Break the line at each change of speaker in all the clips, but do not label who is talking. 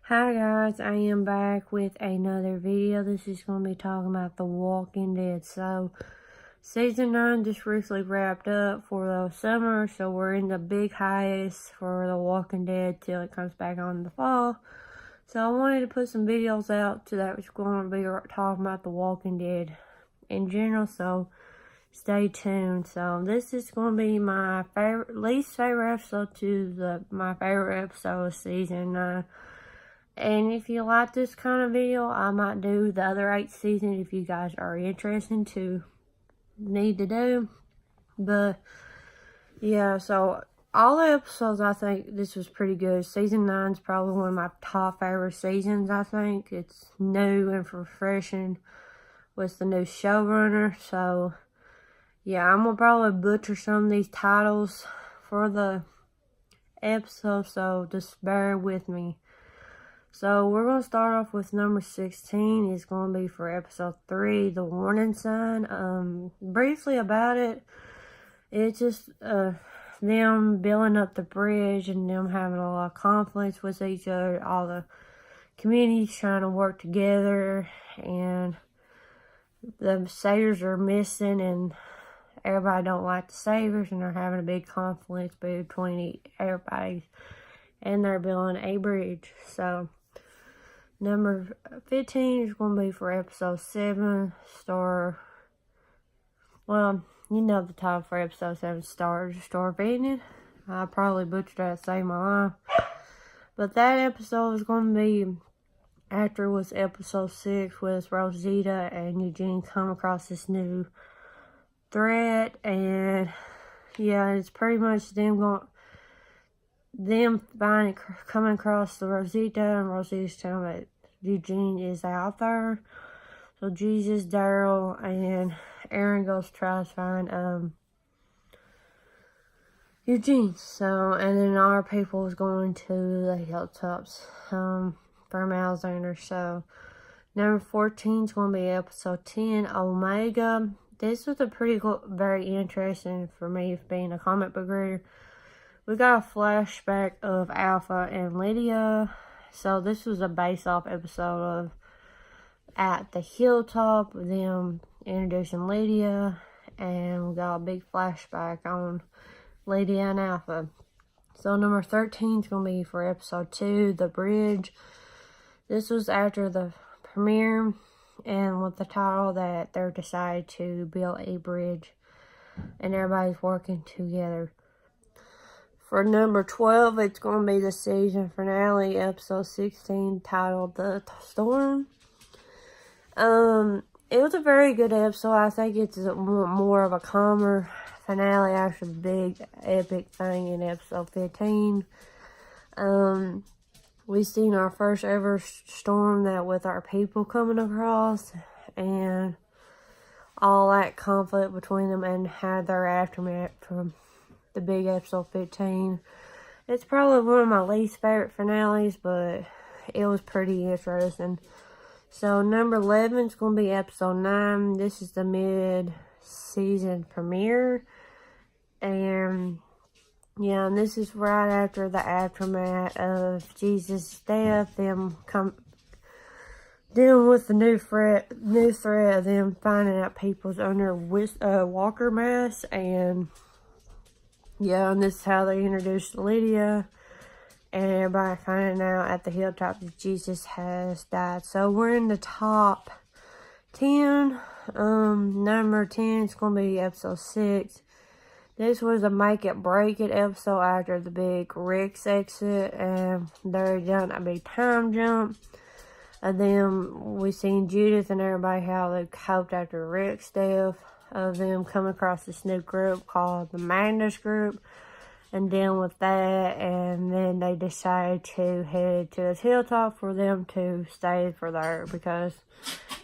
Hi guys, I am back with another video. This is going to be talking about The Walking Dead. So, Season 9 just recently wrapped up for the summer, so we're in the big hiatus for The Walking Dead till it comes back on in the fall. So I wanted to put some videos out that was going to be talking about The Walking Dead in general, so stay tuned. So this is going to be my least favorite episode to my favorite episode of Season 9. And if you like this kind of video, I might do the other 8 seasons if you guys are interested to need to do. But yeah, so all the episodes, I think this was pretty good. Season 9 is probably one of my top favorite seasons, I think. It's new and refreshing with the new showrunner. So yeah, I'm going to probably butcher some of these titles for the episode, so just bear with me. So we're going to start off with number 16. It's going to be for episode 3, The Warning Sign. Briefly about it, it's just them building up the bridge and them having a lot of conflicts with each other. All the communities trying to work together, and the saviors are missing, and everybody don't like the saviors, and they're having a big conflict between everybody, and they're building a bridge. So number 15 is going to be for episode 7, well, you know the title for episode 7, Star of Evening. I probably butchered that to save my life. But that episode is going to be after was episode 6 with Rosita and Eugene come across this new threat. And yeah, it's pretty much them coming across the Rosita, and Rosita's telling them that Eugene is out there. So Jesus, Daryl, and Aaron goes try to find Eugene. So, and then our people is going to the hilltops from Alexander. So number 14 is going to be episode 10, Omega. This was a pretty cool, very interesting for me being a comic book reader. We got a flashback of Alpha and Lydia. So this was a base-off episode of at the hilltop, with them introducing Lydia. And we got a big flashback on Lydia and Alpha. So number 13 is going to be for episode 2, The Bridge. This was after the premiere, and with the title that they're decided to build a bridge. And everybody's working together. For number 12, it's going to be the season finale, episode 16, titled The Storm. It was a very good episode. I think it's more of a calmer finale after the big epic thing in episode 15. We've seen our first ever storm that with our people coming across, and all that conflict between them, and how their aftermath from the big episode 15. It's probably one of my least favorite finales, but it was pretty interesting. So number 11 is going to be episode 9. This is the mid-season premiere, and yeah, and this is right after the aftermath of Jesus' death. Them dealing with the new threat of them finding out people's under walker masks. And yeah, and this is how they introduced Lydia, and everybody finding out at the hilltop that Jesus has died. So we're in the top 10. Number 10 is going to be episode 6. This was a make it break it episode after the big Rick's exit, and they're done a big time jump. And then we seen Judith and everybody how they coped after Rick's death, of them coming across this new group called the Magnus Group and dealing with that. And then they decided to head to this hilltop for them to stay for there, because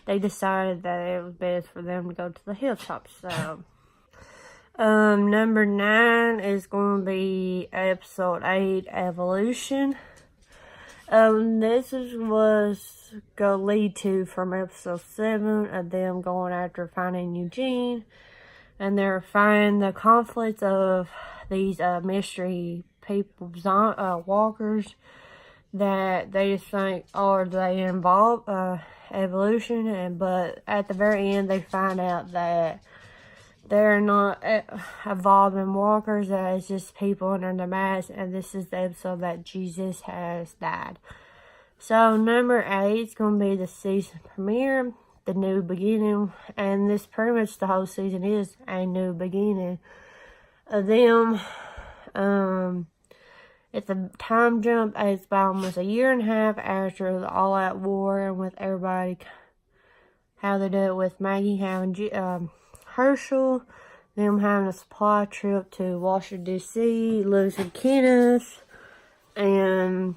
they decided that it was best for them to go to the hilltop. So number 9 is going to be episode 8, Evolution. This was going to lead to from episode 7 of them going after finding Eugene, and they're finding the conflicts of these mystery people, walkers, that they just think, are they involved evolution, but at the very end they find out that they're not evolving walkers, that it's just people under the mask, and this is the episode that Jesus has died. So number 8 is going to be the season premiere, the new beginning, and this pretty much the whole season is a new beginning of them. It's a time jump. It's about almost a year and a half after the all-out war, and with everybody, how they do it with Maggie having Herschel, them having a supply trip to Washington, D.C., losing Kenneth, and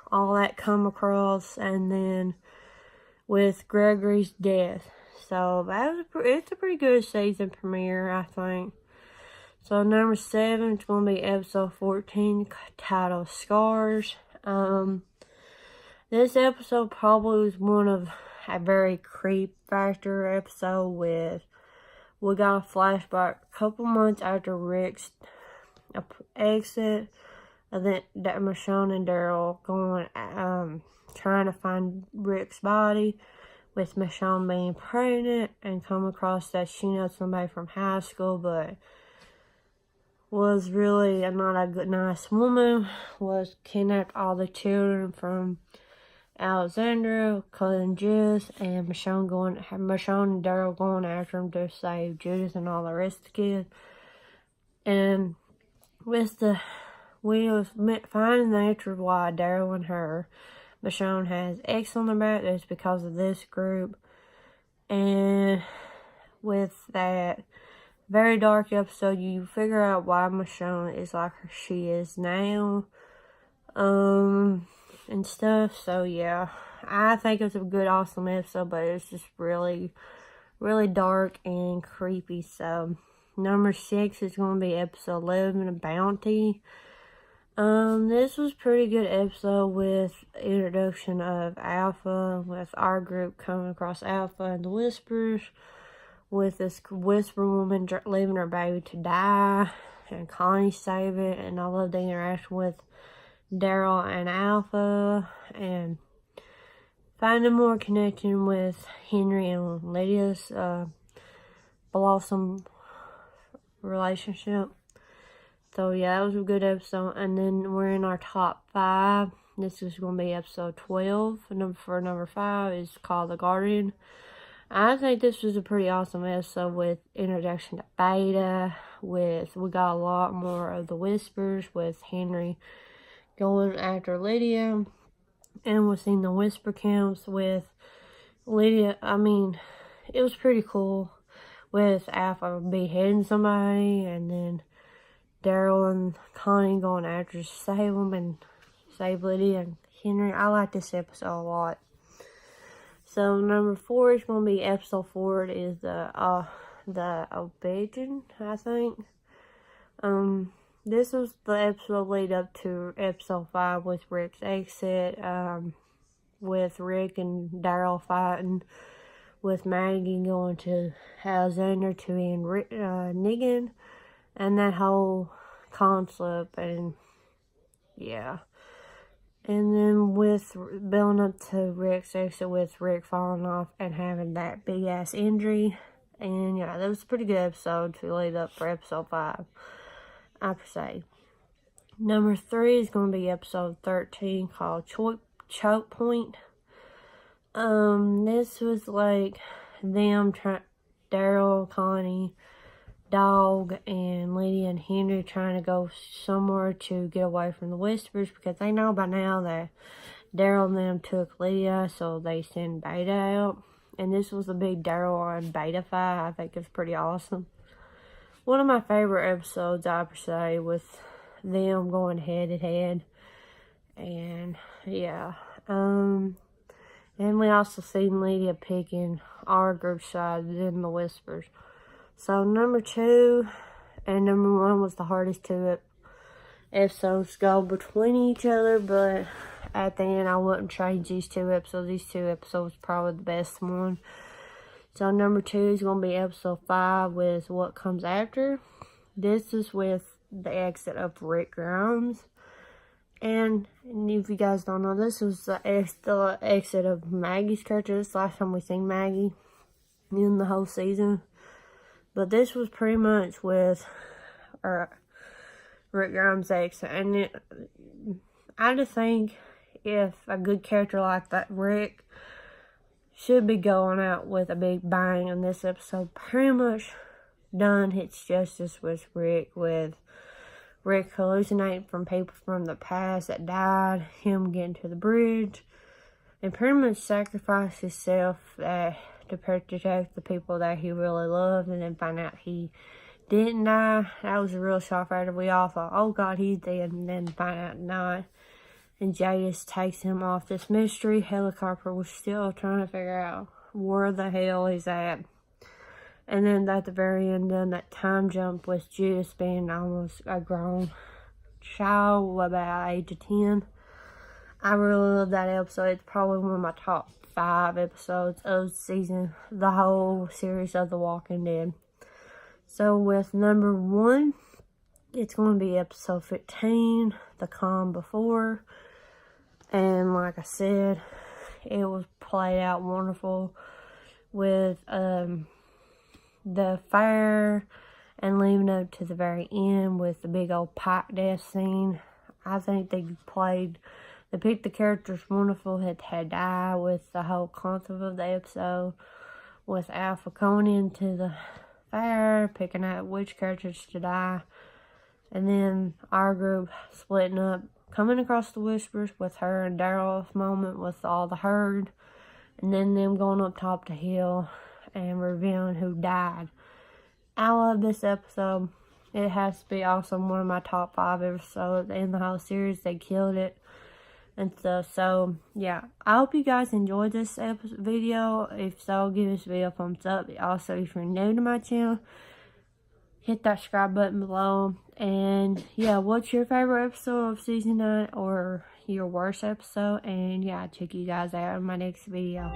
all that come across, and then with Gregory's death. So it's a pretty good season premiere, I think. So number 7 is going to be episode 14, titled Scars. This episode probably was one of a very creep factor episode. We got a flashback a couple months after Rick's exit. Then Michonne and Daryl going trying to find Rick's body, with Michonne being pregnant and come across that she knows somebody from high school, but was really not a good, nice woman, was kidnapped all the children from Alexandria, cousin Judith, and Michonne and Daryl going after him to save Judith and all the rest of the kids. And we was finding the answer why Daryl and Michonne has X on their back. That's because of this group. And with that very dark episode, you figure out why Michonne is like she is now, and stuff. So yeah, I think it's a good, awesome episode, but it's just really, really dark and creepy. So number 6 is going to be episode 11, A Bounty. This was a pretty good episode with introduction of Alpha, with our group coming across Alpha and the Whispers, with this Whisper woman leaving her baby to die, and Connie save it, and I love the interaction with Daryl and Alpha, and finding more connection with Henry and Lydia's blossom relationship. So yeah, that was a good episode. And then we're in our top 5. This is going to be episode 12. Number 5 is called The Guardian. I think this was a pretty awesome episode with introduction to Beta. We got a lot more of the Whispers, with Henry going after Lydia. And we've seen the Whisper camps with Lydia. I mean, it was pretty cool with Alpha beheading somebody, and then Daryl and Connie going after to save them and save Lydia and Henry. I like this episode a lot. So number 4 is going to be episode 4. It is the Obedience, I think. This was the episode lead up to episode 5 with Rick's exit, with Rick and Daryl fighting, with Maggie going to Alexander to end Negan, and that whole concept, and yeah. And then with building up to Rick's exit, with Rick falling off and having that big ass injury. And yeah, that was a pretty good episode to lead up for episode 5, I would say. Number 3 is going to be episode 13, called Choke Point. This was like them Daryl, Connie, Dog, and Lydia and Henry trying to go somewhere to get away from the Whispers, because they know by now that Daryl and them took Lydia, so they send Beta out. And this was a big Daryl and Beta fight. I think it's pretty awesome. One of my favorite episodes, I would say, with them going head to head. And yeah. And we also seen Lydia picking our group side than the Whispers. So number 2 and number 1 was the hardest 2 episodes go between each other, but at the end I wouldn't change these 2 episodes. These 2 episodes probably the best one. So number 2 is going to be episode 5 with What Comes After. This is with the exit of Rick Grimes. And if you guys don't know, this was the exit of Maggie's character. This is the last time we seen Maggie in the whole season. But this was pretty much with Rick Grimes' exit. And I just think if a good character like that, Rick, should be going out with a big bang in this episode. Pretty much done hits justice with Rick hallucinating from people from the past that died, him getting to the bridge, and pretty much sacrificed himself to protect the people that he really loved, and then find out he didn't die. That was a real shock factor. We all thought, oh God, he's dead, and then find out not. And Jadis takes him off this mystery helicopter. We're still trying to figure out where the hell he's at. And then at the very end, then that time jump with Judas being almost a grown child, about age of 10. I really love that episode. It's probably one of my top 5 episodes of the whole series of The Walking Dead. So with number 1, it's going to be episode 15, The Calm Before. And like I said, it was played out wonderful with the fire and leaving up to the very end with the big old pipe death scene. I think they picked the characters wonderful. Had died with the whole concept of the episode, with Alpha going into the fire, picking out which characters to die, and then our group splitting up, coming across the whispers with her and Daryl's moment with all the herd, and then them going up top the hill and revealing who died. I love this episode. It has to be also one of my top 5 episodes in the whole series. They killed it and stuff. So yeah, I hope you guys enjoyed this video. If so, give this video a thumbs up. Also, if you're new to my channel, hit that subscribe button below. And yeah, what's your favorite episode of season 9 or your worst episode? And yeah, I'll check you guys out in my next video.